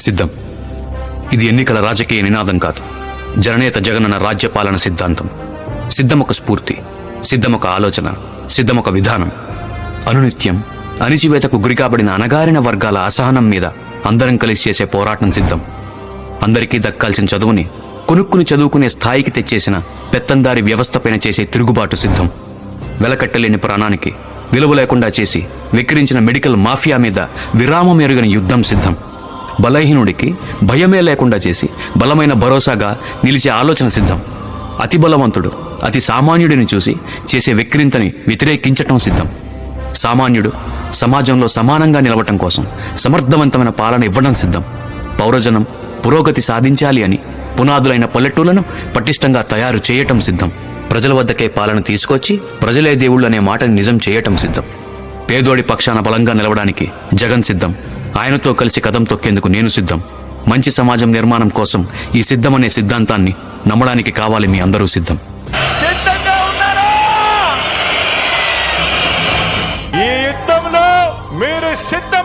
సిద్ధం. ఇది ఎన్నికల రాజకీయ నినాదం కాదు, జననేత జగనన్న రాజ్యపాలన సిద్ధాంతం. సిద్ధం ఒక స్ఫూర్తి, సిద్ధం ఒక ఆలోచన, సిద్ధం ఒక విధానం. అనునిత్యం అణిచివేతకు గురికాబడిన అణగారిన వర్గాల అసహనం మీద అందరం కలిసి చేసే పోరాటం సిద్ధం. అందరికీ దక్కాల్సిన చదువుని కొనుక్కుని చదువుకునే స్థాయికి తెచ్చేసిన పెత్తందారి వ్యవస్థపైన చేసే తిరుగుబాటు సిద్ధం. వెలకట్టలేని ప్రాణానికి విలువ లేకుండా చేసి విక్రించిన మెడికల్ మాఫియా మీద విరామం ఎరుగని యుద్ధం సిద్ధం. బలహీనుడికి భయమే లేకుండా చేసి బలమైన భరోసాగా నిలిచే ఆలోచన సిద్ధం. అతి బలవంతుడు అతి సామాన్యుడిని చూసి చేసే విక్రింతని వ్యతిరేకించటం సిద్ధం. సామాన్యుడు సమాజంలో సమానంగా నిలవటం కోసం సమర్థవంతమైన పాలన ఇవ్వడం సిద్ధం. పౌరజనం పురోగతి సాధించాలి అని పునాదులైన పల్లెటూళ్లను పటిష్టంగా తయారు చేయటం సిద్ధం. ప్రజల వద్దకే పాలన తీసుకొచ్చి ప్రజలే దేవుళ్ళు అనే మాటని నిజం చేయటం సిద్ధం. పేదోడి పక్షాన బలంగా నిలవడానికి జగన్ సిద్ధం. ఆయనతో కలిసి కదం తొక్కేందుకు నేను సిద్ధం. మంచి సమాజం నిర్మాణం కోసం ఈ సిద్ధమనే సిద్ధాంతాన్ని నమ్మడానికి కావాలి మీ అందరూ సిద్ధం. ఈ యుద్ధంలో మీరు సిద్ధం.